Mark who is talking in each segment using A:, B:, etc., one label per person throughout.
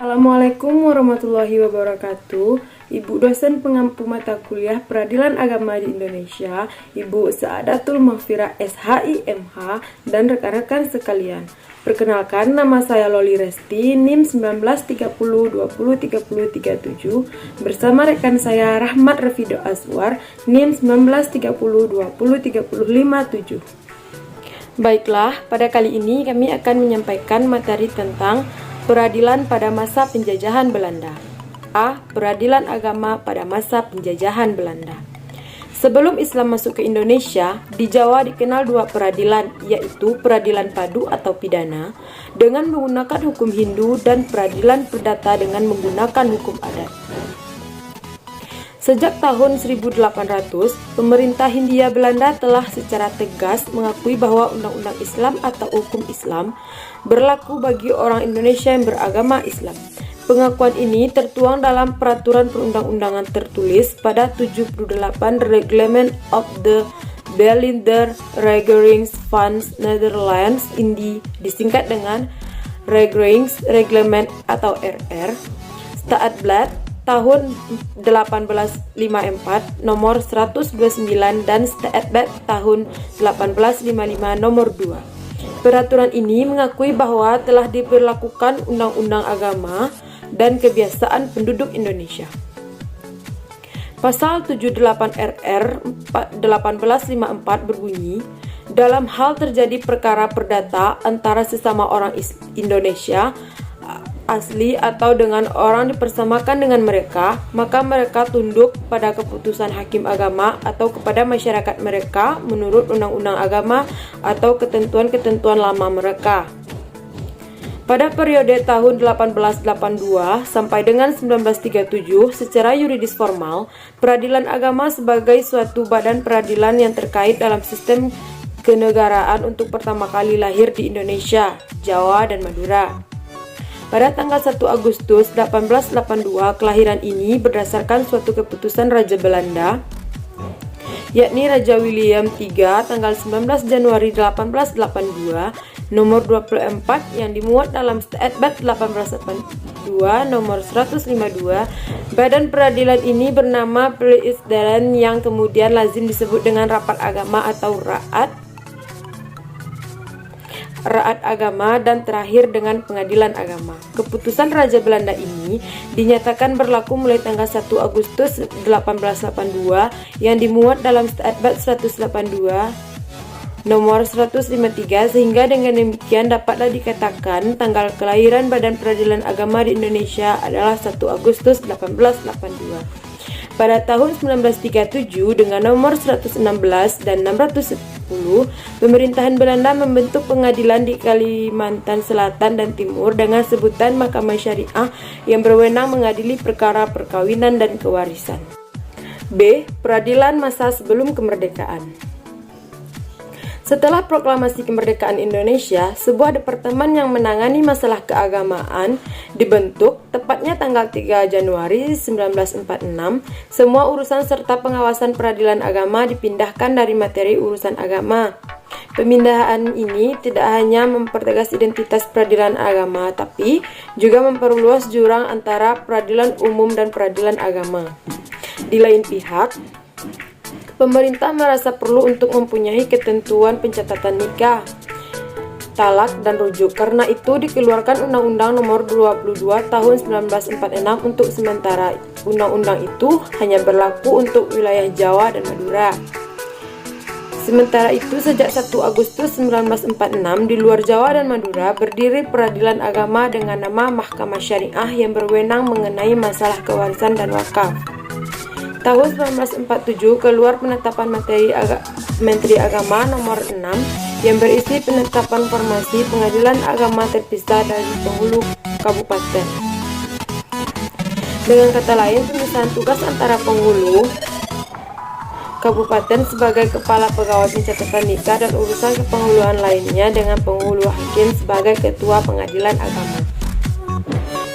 A: Assalamualaikum warahmatullahi wabarakatuh. Ibu dosen pengampu mata kuliah Peradilan Agama di Indonesia, Ibu Saadatul Mahfirah SHIMH, dan rekan-rekan sekalian. Perkenalkan, nama saya Loli Resti, NIM 1930203037, bersama rekan saya Rahmat Rafido Aswar, NIM 1930203057. Baiklah, pada kali ini kami akan menyampaikan materi tentang peradilan pada masa penjajahan Belanda. A. Peradilan agama pada masa penjajahan Belanda. Sebelum Islam masuk ke Indonesia, di Jawa dikenal dua peradilan, yaitu peradilan padu atau pidana dengan menggunakan hukum Hindu dan peradilan perdata dengan menggunakan hukum adat. Sejak tahun 1800, pemerintah Hindia Belanda telah secara tegas mengakui bahwa undang-undang Islam atau hukum Islam berlaku bagi orang Indonesia yang beragama Islam. Pengakuan ini tertuang dalam peraturan perundang-undangan tertulis pada 78 Reglement of the Bellinder Regeringsfonds Netherlands Indie, disingkat dengan Regeringsreglement atau RR, Staatblad tahun 1854 nomor 129 dan Staatblad tahun 1855 nomor 2. Peraturan ini mengakui bahwa telah diberlakukan undang-undang agama dan kebiasaan penduduk Indonesia. Pasal 78 RR 1854 berbunyi, dalam hal terjadi perkara perdata antara sesama orang Indonesia asli atau dengan orang dipersamakan dengan mereka, maka mereka tunduk pada keputusan hakim agama atau kepada masyarakat mereka menurut undang-undang agama atau ketentuan-ketentuan lama mereka. Pada periode tahun 1882 sampai dengan 1937, secara yuridis formal, peradilan agama sebagai suatu badan peradilan yang terkait dalam sistem kenegaraan untuk pertama kali lahir di Indonesia, Jawa, dan Madura. Pada tanggal 1 Agustus 1882, kelahiran ini berdasarkan suatu keputusan Raja Belanda, yakni Raja William III, tanggal 19 Januari 1882, nomor 24 yang dimuat dalam Staatblad 1882 nomor 152. Badan peradilan ini bernama Pleiisdelen yang kemudian lazim disebut dengan Rapat Agama atau Raat Agama, dan terakhir dengan Pengadilan Agama. Keputusan Raja Belanda ini dinyatakan berlaku mulai tanggal 1 Agustus 1882 yang dimuat dalam Staatblad 182 nomor 153, sehingga dengan demikian dapatlah dikatakan tanggal kelahiran Badan Peradilan Agama di Indonesia adalah 1 Agustus 1882. Pada tahun 1937 dengan nomor 116 dan 610, pemerintahan Belanda membentuk pengadilan di Kalimantan Selatan dan Timur dengan sebutan Mahkamah Syariah yang berwenang mengadili perkara perkawinan dan kewarisan. B. Peradilan masa sebelum kemerdekaan. Setelah proklamasi kemerdekaan Indonesia, sebuah departemen yang menangani masalah keagamaan dibentuk, tepatnya tanggal 3 Januari 1946. Semua urusan serta pengawasan peradilan agama dipindahkan dari materi urusan agama. Pemindahan ini tidak hanya mempertegas identitas peradilan agama, tapi juga memperluas jurang antara peradilan umum dan peradilan agama. Di lain pihak, pemerintah merasa perlu untuk mempunyai ketentuan pencatatan nikah, talak, dan rujuk. Karena itu dikeluarkan Undang-Undang Nomor 22 Tahun 1946 untuk sementara. Undang-undang itu hanya berlaku untuk wilayah Jawa dan Madura. Sementara itu, sejak 1 Agustus 1946 di luar Jawa dan Madura berdiri peradilan agama dengan nama Mahkamah Syariah yang berwenang mengenai masalah kewarisan dan wakaf. Tahun 1947 keluar penetapan Menteri Agama nomor 6 yang berisi penetapan formasi pengadilan agama terpisah dari penghulu kabupaten. Dengan kata lain, pemisahan tugas antara penghulu kabupaten sebagai kepala pegawai pencatatan nikah dan urusan kepenghuluan lainnya dengan penghulu hakim sebagai ketua pengadilan agama,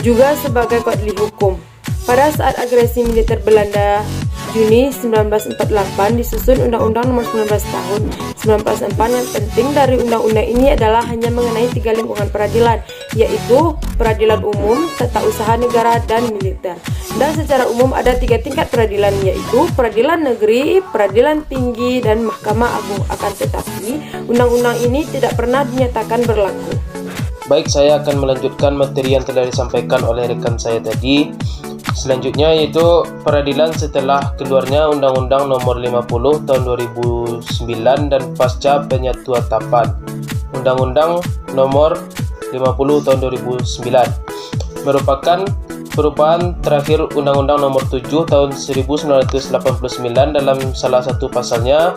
A: juga sebagai kodli hukum. Pada saat agresi militer Belanda Juni 1948 disusun Undang-Undang Nomor 19 Tahun 1944. Yang penting dari undang-undang ini adalah hanya mengenai 3 lingkungan peradilan, yaitu peradilan umum, tata usaha negara, dan militer. Dan secara umum ada 3 tingkat peradilan, yaitu peradilan negeri, peradilan tinggi, dan mahkamah agung. Akan tetapi, undang-undang ini tidak pernah dinyatakan berlaku.
B: Baik, saya akan melanjutkan materi yang telah disampaikan oleh rekan saya tadi. Selanjutnya yaitu peradilan setelah keluarnya Undang-Undang Nomor 50 Tahun 2009 dan pasca penyatuatapan Undang-Undang Nomor 50 Tahun 2009 merupakan perubahan terakhir Undang-Undang Nomor 7 Tahun 1989 dalam salah satu pasalnya,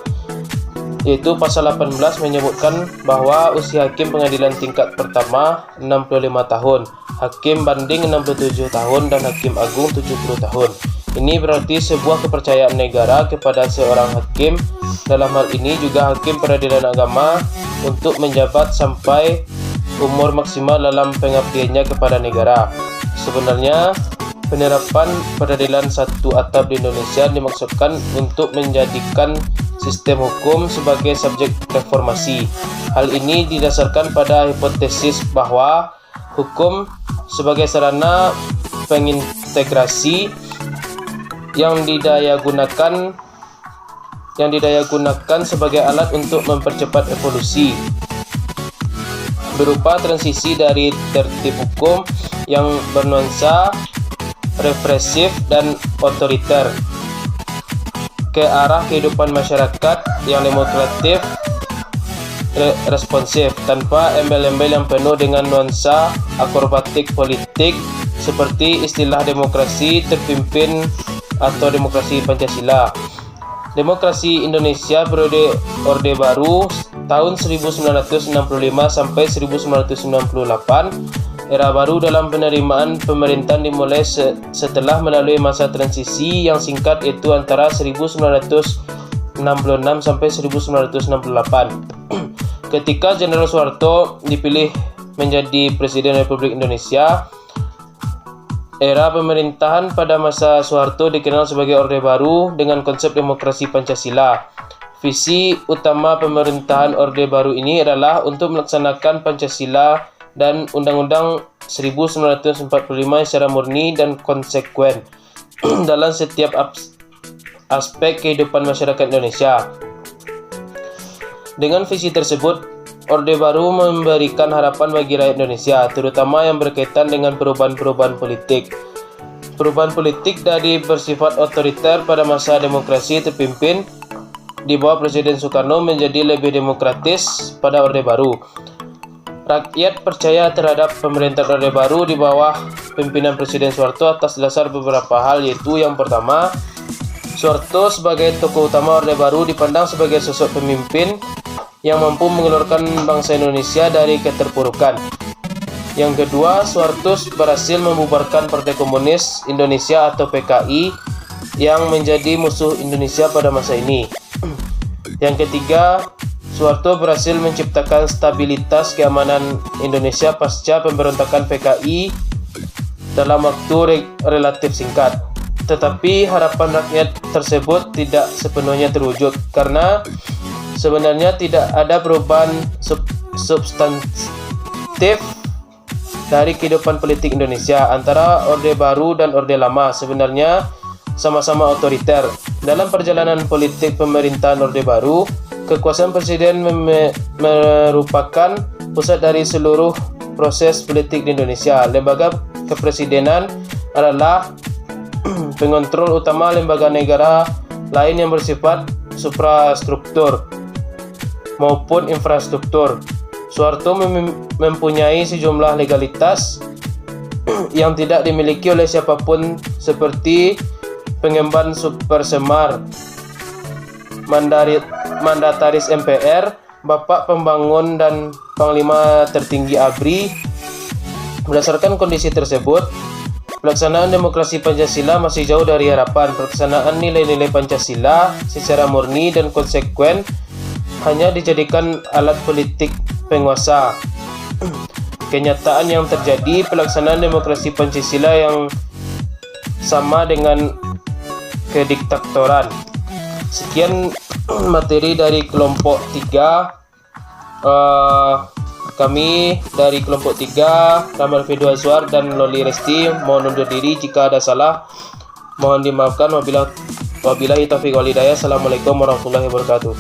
B: yaitu pasal 18 menyebutkan bahwa usia hakim pengadilan tingkat pertama 65 tahun, hakim banding 67 tahun, dan hakim agung 70 tahun. Ini berarti sebuah kepercayaan negara kepada seorang hakim, dalam hal ini juga hakim peradilan agama, untuk menjabat sampai umur maksimal dalam pengabdiannya kepada negara. Sebenarnya, penerapan peradilan satu atap di Indonesia dimaksudkan untuk menjadikan sistem hukum sebagai subjek reformasi. Hal ini didasarkan pada hipotesis bahwa hukum sebagai sarana pengintegrasi yang didayagunakan sebagai alat untuk mempercepat evolusi, berupa transisi dari tertib hukum yang bernuansa represif dan otoriter ke arah kehidupan masyarakat yang demokratif responsif, tanpa embel-embel yang penuh dengan nuansa akrobatik politik seperti istilah demokrasi terpimpin atau demokrasi Pancasila. Demokrasi Indonesia periode Orde Baru tahun 1965 sampai 1998. Era baru dalam penerimaan pemerintahan dimulai setelah melalui masa transisi yang singkat, yaitu antara 1966 sampai 1968. Ketika Jenderal Soeharto dipilih menjadi Presiden Republik Indonesia, era pemerintahan pada masa Soeharto dikenal sebagai Orde Baru dengan konsep demokrasi Pancasila. Visi utama pemerintahan Orde Baru ini adalah untuk melaksanakan Pancasila dan Undang-Undang 1945 secara murni dan konsekuen dalam setiap aspek kehidupan masyarakat Indonesia. Dengan visi tersebut, Orde Baru memberikan harapan bagi rakyat Indonesia, terutama yang berkaitan dengan perubahan-perubahan politik. Perubahan politik dari bersifat otoriter pada masa demokrasi terpimpin di bawah Presiden Soekarno menjadi lebih demokratis pada Orde Baru. Rakyat percaya terhadap pemerintahan Orde Baru di bawah pimpinan Presiden Soeharto atas dasar beberapa hal, yaitu yang pertama, Soeharto sebagai tokoh utama Orde Baru dipandang sebagai sosok pemimpin yang mampu mengeluarkan bangsa Indonesia dari keterpurukan. Yang kedua, Soeharto berhasil membubarkan Partai Komunis Indonesia atau PKI yang menjadi musuh Indonesia pada masa ini. Yang ketiga, Soeharto berhasil menciptakan stabilitas keamanan Indonesia pasca pemberontakan PKI dalam waktu relatif singkat. Tetapi harapan rakyat tersebut tidak sepenuhnya terwujud karena sebenarnya tidak ada perubahan substantif dari kehidupan politik Indonesia antara Orde Baru dan Orde Lama. Sebenarnya sama-sama otoriter. Dalam perjalanan politik pemerintahan Orde Baru, kekuasaan presiden merupakan pusat dari seluruh proses politik di Indonesia. Lembaga kepresidenan adalah pengontrol utama lembaga negara lain yang bersifat suprastruktur maupun infrastruktur. Soeharto mempunyai sejumlah legalitas yang tidak dimiliki oleh siapapun, seperti pengemban supersemar, mandataris MPR, Bapak Pembangun, dan Panglima Tertinggi ABRI. Berdasarkan kondisi tersebut, pelaksanaan demokrasi Pancasila masih jauh dari harapan. Pelaksanaan nilai-nilai Pancasila secara murni dan konsekuen hanya dijadikan alat politik penguasa. Kenyataan yang terjadi, pelaksanaan demokrasi Pancasila yang sama dengan kediktatoran. Sekian materi dari kelompok 3 Kami dari kelompok 3, Ramal Fedu Azwar dan Loli Resti mohon undur diri. Jika ada salah mohon dimaafkan. Wabillahi taufiq wal hidayah. Assalamualaikum warahmatullahi wabarakatuh.